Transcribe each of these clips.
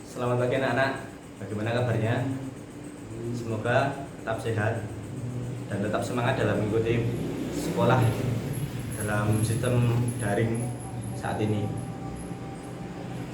Selamat pagi anak-anak, bagaimana kabarnya? Semoga tetap sehat dan tetap semangat dalam mengikuti sekolah dalam sistem daring saat ini.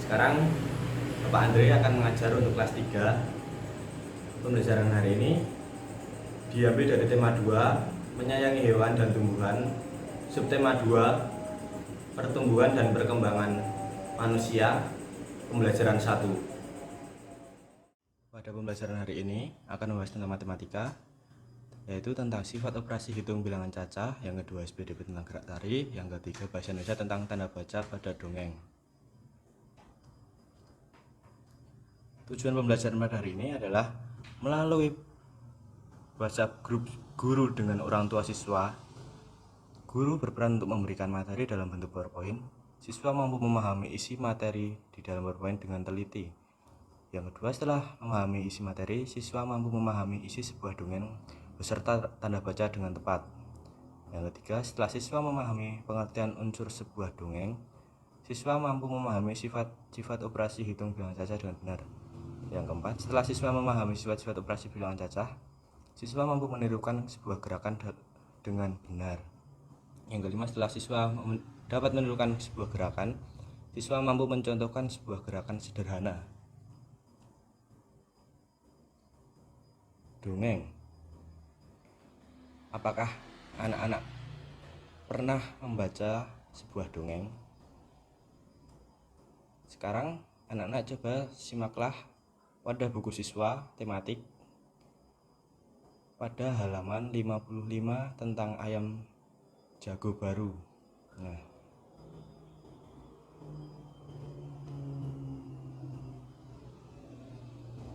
Sekarang Bapak Andre akan mengajar untuk kelas 3. Pembelajaran hari ini diambil dari tema 2, menyayangi hewan dan tumbuhan, subtema 2, pertumbuhan dan perkembangan manusia, pembelajaran 1. Pada pembelajaran hari ini akan membahas tentang matematika, yaitu tentang sifat operasi hitung bilangan cacah, yang kedua SPDP tentang gerak tarik, yang ketiga bahasa Indonesia tentang tanda baca pada dongeng. Tujuan pembelajaran pada hari ini adalah melalui WhatsApp grup guru dengan orang tua siswa. Guru berperan untuk memberikan materi dalam bentuk PowerPoint. Siswa mampu memahami isi materi di dalam PowerPoint dengan teliti. Yang kedua, setelah memahami isi materi, siswa mampu memahami isi sebuah dongeng beserta tanda baca dengan tepat. Yang ketiga, setelah siswa memahami pengertian unsur sebuah dongeng, siswa mampu memahami sifat-sifat operasi hitung bilangan cacah dengan benar. Yang keempat, setelah siswa memahami sifat-sifat operasi bilangan cacah, siswa mampu menirukan sebuah gerakan dengan benar. Yang kelima, setelah siswa dapat menirukan sebuah gerakan, siswa mampu mencontohkan sebuah gerakan sederhana. Dongeng. Apakah anak-anak pernah membaca sebuah dongeng? Sekarang anak-anak coba simaklah pada buku siswa tematik pada halaman 55 tentang ayam jago baru. Nah,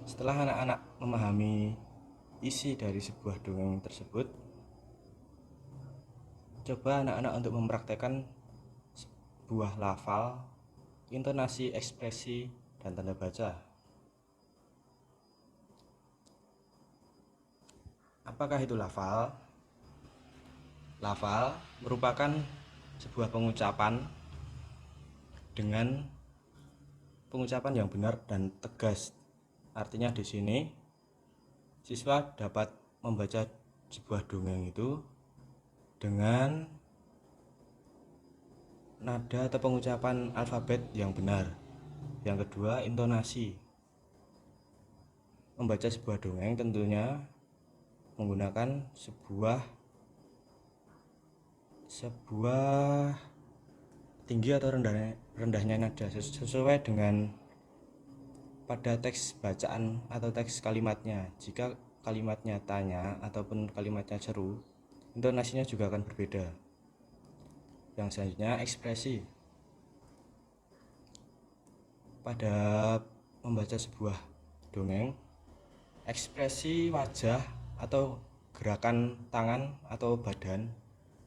setelah anak-anak memahami isi dari sebuah dongeng tersebut, coba anak-anak untuk mempraktekkan sebuah lafal, intonasi, ekspresi, dan tanda baca. Apakah itu lafal? Lafal merupakan sebuah pengucapan dengan pengucapan yang benar dan tegas. Artinya di sini siswa dapat membaca sebuah dongeng itu dengan nada atau pengucapan alfabet yang benar. Yang kedua, intonasi. Membaca sebuah dongeng tentunya menggunakan sebuah tinggi atau rendahnya nada sesuai dengan pada teks bacaan atau teks kalimatnya. Jika kalimatnya tanya ataupun kalimatnya seru, intonasinya juga akan berbeda. Yang selanjutnya, ekspresi. Pada membaca sebuah dongeng, ekspresi wajah atau gerakan tangan atau badan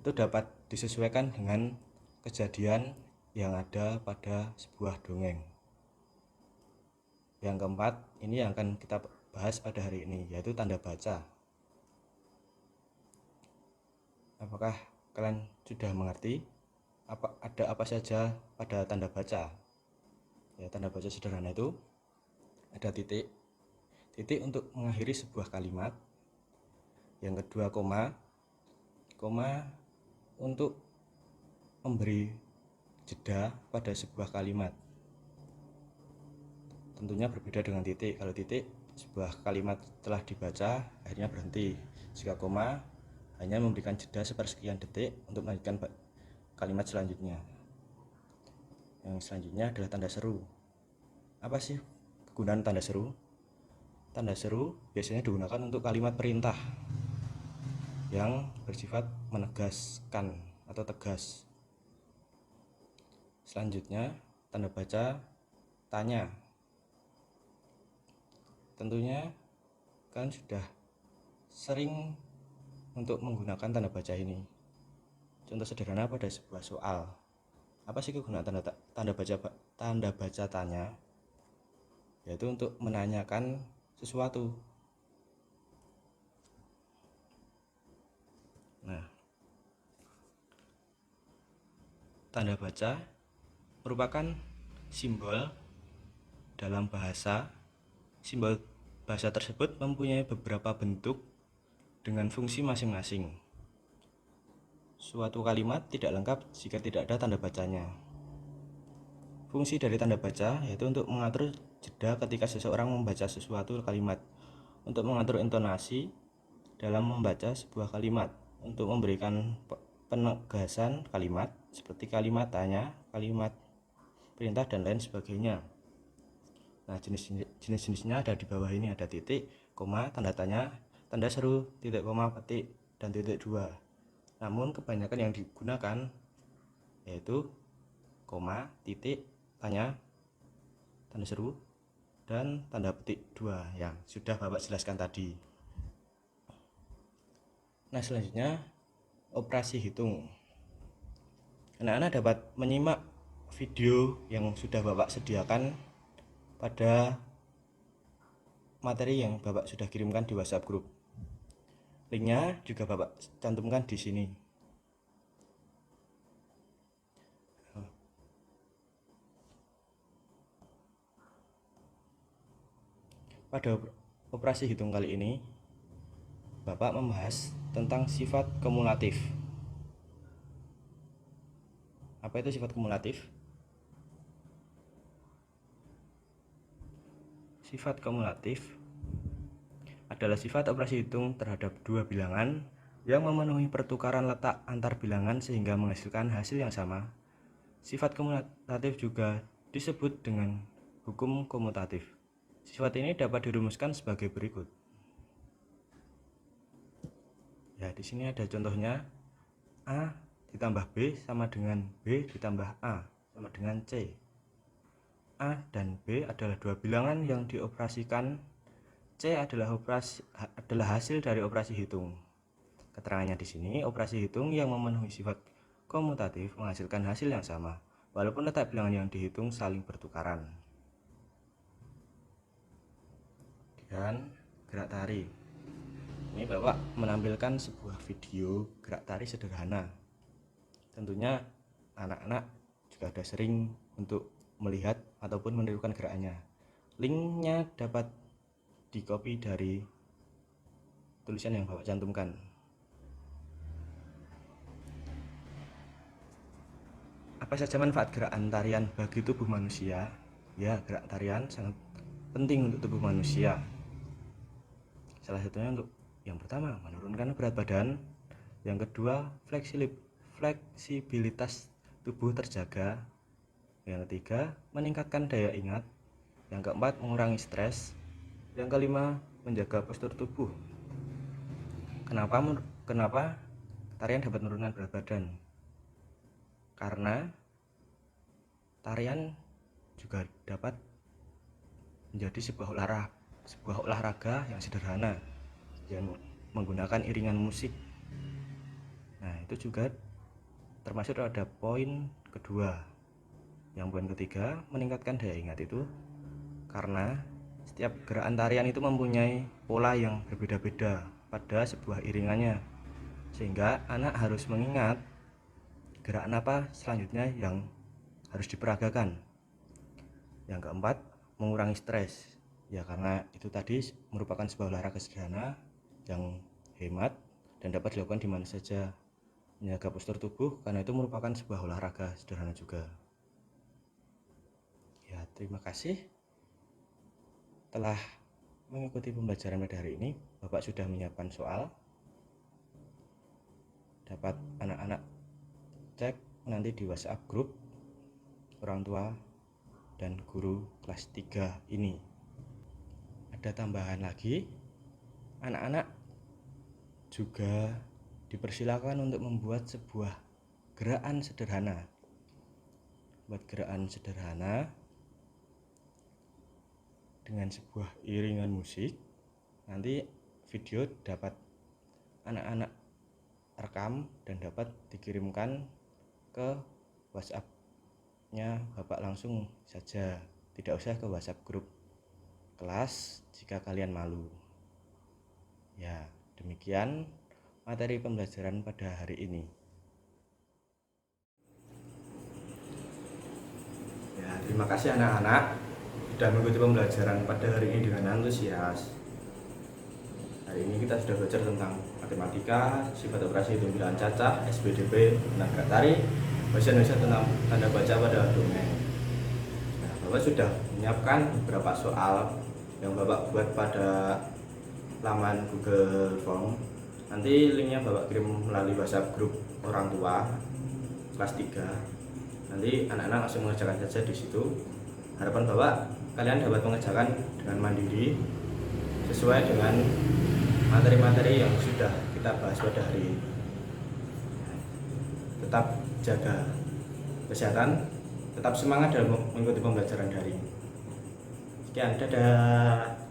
itu dapat disesuaikan dengan kejadian yang ada pada sebuah dongeng. Yang keempat, ini yang akan kita bahas pada hari ini, yaitu tanda baca. Apakah kalian sudah mengerti ada apa saja pada tanda baca? Ya, tanda baca sederhana itu ada titik untuk mengakhiri sebuah kalimat. Yang kedua, koma untuk memberi jeda pada sebuah kalimat. Tentunya berbeda dengan titik. Kalau titik, sebuah kalimat telah dibaca akhirnya berhenti. Jika koma, hanya memberikan jeda sepersekian detik untuk melanjutkan kalimat selanjutnya. Yang selanjutnya adalah tanda seru. Apa sih kegunaan tanda seru? Tanda seru biasanya digunakan untuk kalimat perintah yang bersifat menegaskan atau tegas. Selanjutnya, tanda baca tanya. Tentunya kalian sudah sering untuk menggunakan tanda baca ini. Contoh sederhana pada sebuah soal. Apa sih kegunaan tanda baca tanya? Yaitu untuk menanyakan sesuatu. Nah, tanda baca merupakan simbol dalam bahasa. Simbol bahasa tersebut mempunyai beberapa bentuk dengan fungsi masing-masing. Suatu kalimat tidak lengkap jika tidak ada tanda bacanya. Fungsi dari tanda baca yaitu untuk mengatur jeda ketika seseorang membaca sesuatu kalimat, untuk mengatur intonasi dalam membaca sebuah kalimat, untuk memberikan penegasan kalimat seperti kalimat tanya, kalimat perintah, dan lain sebagainya. Nah, jenis-jenisnya ada di bawah ini, ada titik, koma, tanda tanya, tanda seru, titik koma, petik, dan titik dua. Namun kebanyakan yang digunakan yaitu koma, titik, tanya, tanda seru, dan tanda petik dua yang sudah Bapak jelaskan tadi. Nah, selanjutnya operasi hitung. Anak-anak dapat menyimak video yang sudah Bapak sediakan pada materi yang Bapak sudah kirimkan di WhatsApp grup. Linknya juga Bapak cantumkan di sini. Pada operasi hitung kali ini, Bapak membahas tentang sifat kumulatif. Apa itu sifat kumulatif? Sifat kumulatif adalah sifat operasi hitung terhadap dua bilangan yang memenuhi pertukaran letak antar bilangan sehingga menghasilkan hasil yang sama. Sifat kumulatif juga disebut dengan hukum komutatif. Sifat ini dapat dirumuskan sebagai berikut. Ya, di sini ada contohnya. A ditambah B sama dengan B ditambah A sama dengan C. A dan B adalah dua bilangan yang dioperasikan. C adalah hasil dari operasi hitung. Keterangannya di sini, operasi hitung yang memenuhi sifat komutatif menghasilkan hasil yang sama, walaupun letak bilangan yang dihitung saling bertukaran. Dan gerak tarik. Ini Bapak menampilkan sebuah video gerak tarik sederhana. Tentunya anak-anak juga sudah sering untuk melihat ataupun menirukan gerakannya. Linknya dapat di-copy dari tulisan yang Bapak cantumkan. Apa saja manfaat gerakan tarian bagi tubuh manusia? Ya, gerak tarian sangat penting untuk tubuh manusia. Salah satunya untuk yang pertama, menurunkan berat badan. Yang kedua, fleksibilitas tubuh terjaga. Yang ketiga, meningkatkan daya ingat. Yang keempat, mengurangi stres. Yang kelima, menjaga postur tubuh. Kenapa tarian dapat menurunkan berat badan? Karena tarian juga dapat menjadi sebuah olahraga yang sederhana yang menggunakan iringan musik. Nah, itu juga termasuk ada poin kedua. Yang poin ketiga, meningkatkan daya ingat itu karena setiap gerakan tarian itu mempunyai pola yang berbeda-beda pada sebuah iringannya, sehingga anak harus mengingat gerakan apa selanjutnya yang harus diperagakan. Yang keempat, mengurangi stres. Ya, karena itu tadi merupakan sebuah olahraga sederhana yang hemat dan dapat dilakukan di mana saja. Menjaga postur tubuh karena itu merupakan sebuah olahraga sederhana juga. Ya, terima kasih telah mengikuti pembelajaran pada hari ini. Bapak sudah menyiapkan soal. Dapat anak-anak cek nanti di WhatsApp grup orang tua dan guru kelas 3 ini. Ada tambahan lagi, anak-anak juga dipersilakan untuk membuat sebuah gerakan sederhana. Buat gerakan sederhana dengan sebuah iringan musik. Nanti video dapat anak-anak rekam dan dapat dikirimkan ke WhatsApp-nya Bapak langsung saja. Tidak usah ke WhatsApp grup kelas jika kalian malu. Ya, demikian materi pembelajaran pada hari ini. Ya, terima kasih anak-anak. sudah mengikuti pembelajaran pada hari ini dengan antusias. Hari ini kita sudah belajar tentang matematika, sifat operasi hitung-hitungan cacah, SPDP, tenaga tarik, bahasa Indonesia tentang tanda baca pada dongeng. Nah, Bapak sudah menyiapkan beberapa soal yang Bapak buat pada laman Google Form. Nanti linknya Bapak kirim melalui WhatsApp grup orang tua kelas 3. Nanti anak-anak langsung mengerjakan saja di situ. Harapan Bapak kalian dapat mengerjakan dengan mandiri sesuai dengan materi-materi yang sudah kita bahas pada hari ini. Tetap jaga kesehatan, tetap semangat dalam mengikuti pembelajaran daring. Sekian, dadah.